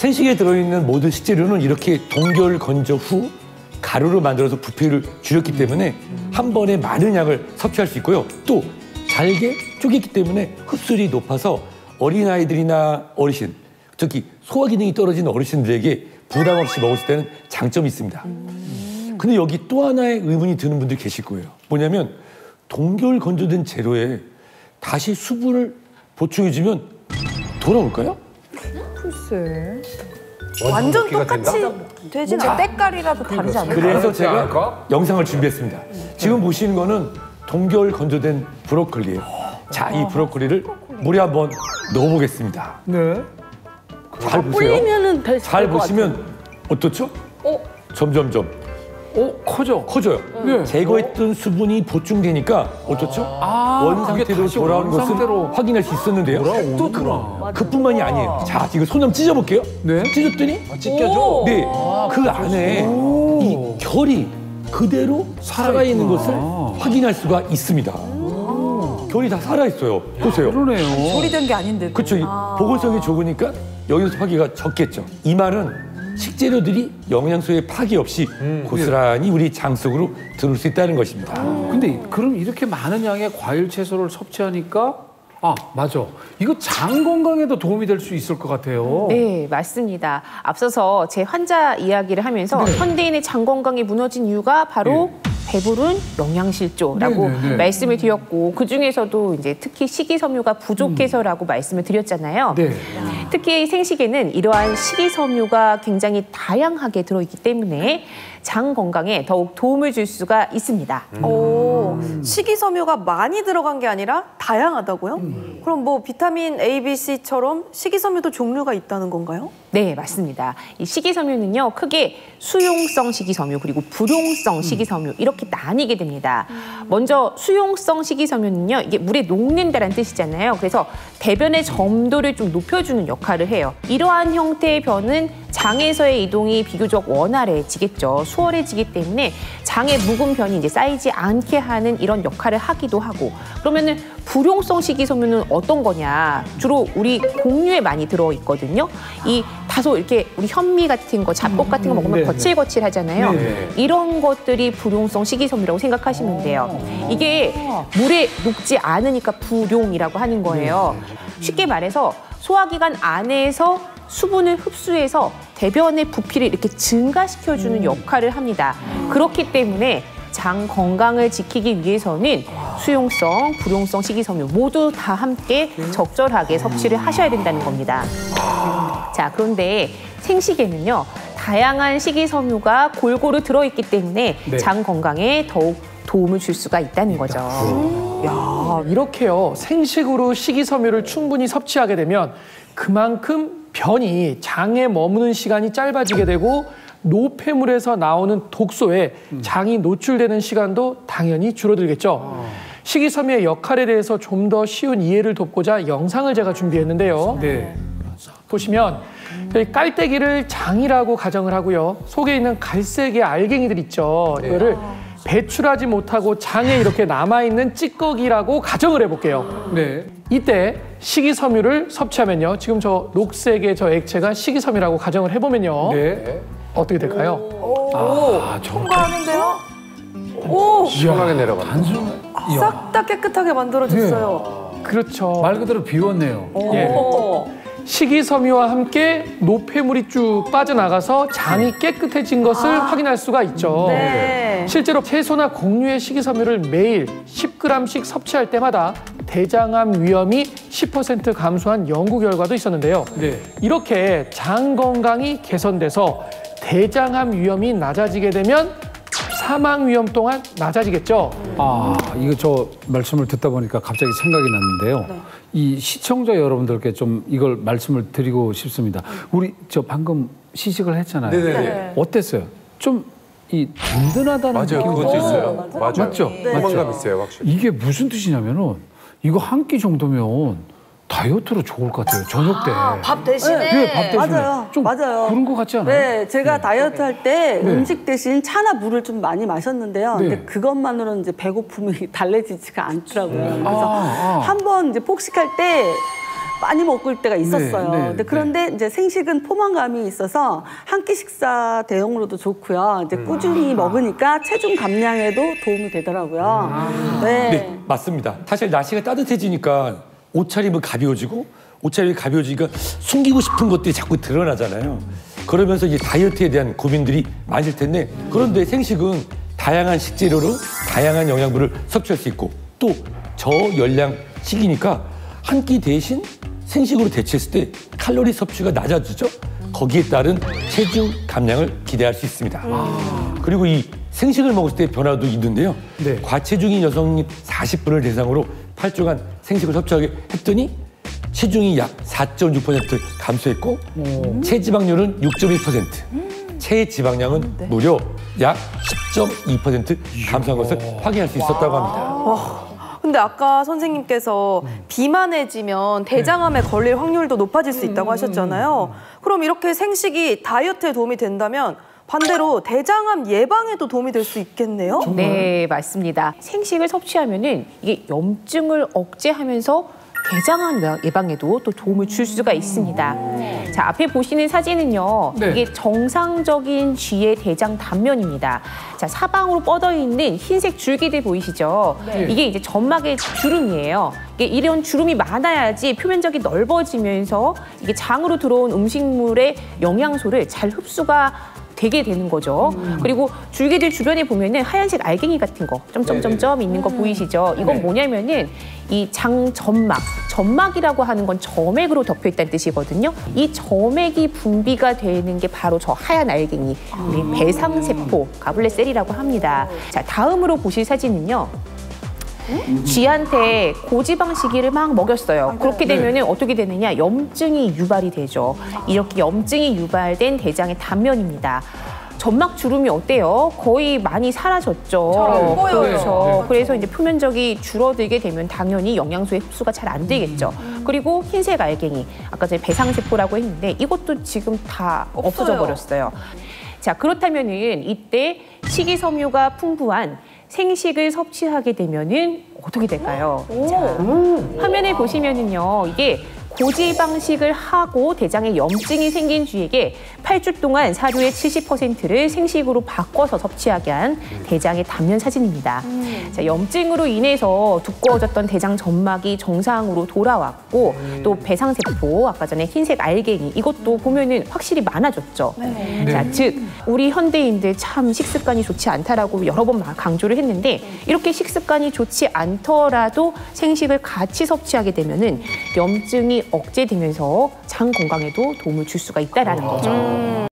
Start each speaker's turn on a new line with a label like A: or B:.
A: 생식에 들어있는 모든 식재료는 이렇게 동결 건조 후 가루로 만들어서 부피를 줄였기 때문에 한 번에 많은 양을 섭취할 수 있고요. 또 잘게 쪼갰기 때문에 흡수율이 높아서 어린아이들이나 어르신, 특히 소화 기능이 떨어진 어르신들에게 부담 없이 먹을 수 있다는 장점이 있습니다. 근데 여기 또 하나의 의문이 드는 분들 계실 거예요. 뭐냐면 동결 건조된 재료에 다시 수분을 보충해주면 돌아올까요?
B: 글쎄.
C: 완전 똑같이 되진 않아. 때깔이라도 다르지 않을까?
A: 그래서 제가 영상을 준비했습니다. 지금 보시는 거는 동결 건조된 브로콜리예요. 자, 이 브로콜리를 물에 한번 넣어보겠습니다.
D: 네.
A: 잘 보세요.
C: 불리면은 될
A: 잘
C: 것
A: 보시면 어떻죠? 점점점
D: 커져.
A: 커져요.
D: 네.
A: 제거했던 수분이 보충되니까 어떻죠? 원 상태로 돌아오는 것을
D: 상태로
A: 확인할 수 있었는데요. 또 그뿐만이 아니에요. 자, 이거 손 한번 찢어볼게요.
D: 네.
A: 찢었더니
D: 찢겨져.
A: 네, 그 안에 이 결이 그대로 살아있는 것을 확인할 수가 있습니다. 결이 다 살아있어요. 보세요.
D: 그러네요.
C: 조리된 게 아닌데.
A: 그렇죠. 보건성이 좋으니까 여기서 파기가 적겠죠. 이 말은 식재료들이 영양소의 파기 없이 고스란히 우리 장 속으로 들어올 수 있다는 것입니다.
D: 근데 그럼 이렇게 많은 양의 과일 채소를 섭취하니까 맞아. 이거 장 건강에도 도움이 될 수 있을 것 같아요.
B: 네, 맞습니다. 앞서서 제 환자 이야기를 하면서 현대인의 장 건강이 무너진 이유가 바로 배부른 영양실조라고 말씀을 드렸고, 그중에서도 이제 특히 식이섬유가 부족해서라고 말씀을 드렸잖아요.
D: 네.
B: 특히 생식에는 이러한 식이섬유가 굉장히 다양하게 들어있기 때문에 장 건강에 더욱 도움을 줄 수가 있습니다.
C: 식이섬유가 많이 들어간 게 아니라 다양하다고요? 그럼 뭐 비타민 A, B, C처럼 식이섬유도 종류가 있다는 건가요?
B: 네, 맞습니다. 이 식이섬유는요, 크게 수용성 식이섬유 그리고 불용성 식이섬유 이렇게 나뉘게 됩니다. 먼저 수용성 식이섬유는요, 이게 물에 녹는다는 뜻이잖아요. 그래서 대변의 점도를 좀 높여주는 역할을 해요. 이러한 형태의 변은 장에서의 이동이 비교적 원활해지겠죠. 수월해지기 때문에 장에 묵은 변이 이제 쌓이지 않게 하는 이런 역할을 하기도 하고. 그러면은 불용성 식이섬유는 어떤 거냐? 주로 우리 곡류에 많이 들어있거든요. 이 다소 이렇게 우리 현미 같은 거, 잡곡 같은 거 먹으면 거칠거칠하잖아요. 이런 것들이 불용성 식이섬유라고 생각하시면 돼요. 이게 물에 녹지 않으니까 불용이라고 하는 거예요. 쉽게 말해서 소화기관 안에서 수분을 흡수해서 대변의 부피를 이렇게 증가시켜주는 역할을 합니다. 그렇기 때문에 장 건강을 지키기 위해서는 수용성, 불용성 식이섬유 모두 다 함께 적절하게 섭취를 하셔야 된다는 겁니다. 자, 그런데 생식에는요, 다양한 식이섬유가 골고루 들어있기 때문에 장 건강에 더욱 도움을 줄 수가 있다는 거죠.
E: 야, 이렇게요. 생식으로 식이섬유를 충분히 섭취하게 되면 그만큼 변이 장에 머무는 시간이 짧아지게 되고 노폐물에서 나오는 독소에 장이 노출되는 시간도 당연히 줄어들겠죠. 식이섬유의 역할에 대해서 좀 더 쉬운 이해를 돕고자 영상을 제가 준비했는데요. 보시면 여기 깔때기를 장이라고 가정을 하고요. 속에 있는 갈색의 알갱이들 있죠. 이거를 배출하지 못하고 장에 이렇게 남아있는 찌꺼기라고 가정을 해볼게요. 이때 식이섬유를 섭취하면요. 지금 저 녹색의 저 액체가 식이섬유라고 가정을 해보면요. 어떻게 될까요?
C: 통과하는데요? 오!
D: 시원하게 내려가.
C: 싹 다 깨끗하게 만들어졌어요.
E: 그렇죠.
D: 말 그대로 비웠네요.
E: 식이섬유와 함께 노폐물이 쭉 빠져나가서 장이 깨끗해진 것을 확인할 수가 있죠. 실제로 채소나 곡류의 식이섬유를 매일 10g씩 섭취할 때마다 대장암 위험이 10% 감소한 연구 결과도 있었는데요. 이렇게 장 건강이 개선돼서 대장암 위험이 낮아지게 되면 사망 위험 또한 낮아지겠죠.
D: 이거 저 말씀을 듣다 보니까 갑자기 생각이 났는데요. 이 시청자 여러분들께 좀 이걸 말씀을 드리고 싶습니다. 우리 저 방금 시식을 했잖아요. 어땠어요? 좀 이 든든하다는 느낌이
F: 그것도 있어요.
D: 맞죠?
F: 포만감 있어요, 확실히.
D: 이게 무슨 뜻이냐면은 이거 한 끼 정도면 다이어트로 좋을 것 같아요. 저녁 때.
C: 밥 대신에?
D: 네, 밥 대신에.
C: 맞아요.
D: 좀
C: 맞아요.
D: 그런 것 같지 않아요?
G: 네, 제가 다이어트 할 때 음식 대신 차나 물을 좀 많이 마셨는데요. 근데 그것만으로는 이제 배고픔이 달래지지가 않더라고요. 그래서 한 번 이제 폭식할 때 많이 먹을 때가 있었어요.
D: 네,
G: 근데 그런데 이제 생식은 포만감이 있어서 한 끼 식사 대용으로도 좋고요. 이제 꾸준히 먹으니까 체중 감량에도 도움이 되더라고요.
A: 네, 맞습니다. 사실 날씨가 따뜻해지니까 옷차림은 가벼워지고 옷차림이 가벼워지니까 숨기고 싶은 것들이 자꾸 드러나잖아요. 그러면서 이제 다이어트에 대한 고민들이 많을 텐데 그런데 생식은 다양한 식재료로 다양한 영양분을 섭취할 수 있고 또 저열량식이니까 한 끼 대신 생식으로 대체했을 때 칼로리 섭취가 낮아지죠. 거기에 따른 체중 감량을 기대할 수 있습니다. 그리고 이 생식을 먹었을 때 변화도 있는데요.
D: 네.
A: 과체중인 여성인 40분을 대상으로 8주간 생식을 섭취하게 했더니 체중이 약 4.6% 감소했고 체지방률은 6.1%, 체지방량은 무려 약 10.2% 감소한 것을 확인할 수 있었다고 합니다.
C: 근데 아까 선생님께서 비만해지면 대장암에 걸릴 확률도 높아질 수 있다고 하셨잖아요. 그럼 이렇게 생식이 다이어트에 도움이 된다면 반대로 대장암 예방에도 도움이 될 수 있겠네요?
B: 네, 맞습니다. 생식을 섭취하면은 이게 염증을 억제하면서 대장암 예방에도 또 도움을 줄 수가 있습니다. 자, 앞에 보시는 사진은요.
D: 네.
B: 이게 정상적인 쥐의 대장 단면입니다. 자, 사방으로 뻗어 있는 흰색 줄기들 보이시죠? 이게 이제 점막의 주름이에요. 이게 이런 주름이 많아야지 표면적이 넓어지면서 이게 장으로 들어온 음식물의 영양소를 잘 흡수가 되게 되는 거죠. 그리고 줄기들 주변에 보면은 하얀색 알갱이 같은 거 점점점점 있는 거 보이시죠? 이건 뭐냐면은 이 장 점막이라고 하는 건 점액으로 덮여 있다는 뜻이거든요. 이 점액이 분비가 되는 게 바로 저 하얀 알갱이, 우리 배상세포, 가블레셀이라고 합니다. 자, 다음으로 보실 사진은요. 쥐한테 고지방식이를 막 먹였어요. 그렇게 되면 어떻게 되느냐? 염증이 유발이 되죠. 이렇게 염증이 유발된 대장의 단면입니다. 점막 주름이 어때요? 거의 많이 사라졌죠. 그렇죠. 그래서 이제 표면적이 줄어들게 되면 당연히 영양소의 흡수가 잘 안 되겠죠. 그리고 흰색 알갱이, 아까 전에 배상세포라고 했는데 이것도 지금 다 없어져 버렸어요. 자, 그렇다면은 이때 식이섬유가 풍부한 생식을 섭취하게 되면은 어떻게 될까요? 자, 화면에 보시면은요, 이게 고지방식을 하고 대장에 염증이 생긴 쥐에게 8주 동안 사료의 70%를 생식으로 바꿔서 섭취하게 한 대장의 단면 사진입니다. 자, 염증으로 인해서 두꺼워졌던 대장 점막이 정상으로 돌아왔고 또 배상세포, 아까 전에 흰색 알갱이 이것도 보면은 확실히 많아졌죠. 자, 즉 우리 현대인들 참 식습관이 좋지 않다라고 여러 번 강조를 했는데 이렇게 식습관이 좋지 않더라도 생식을 같이 섭취하게 되면은 염증이 억제되면서 장 건강에도 도움을 줄 수가 있다라는 거죠.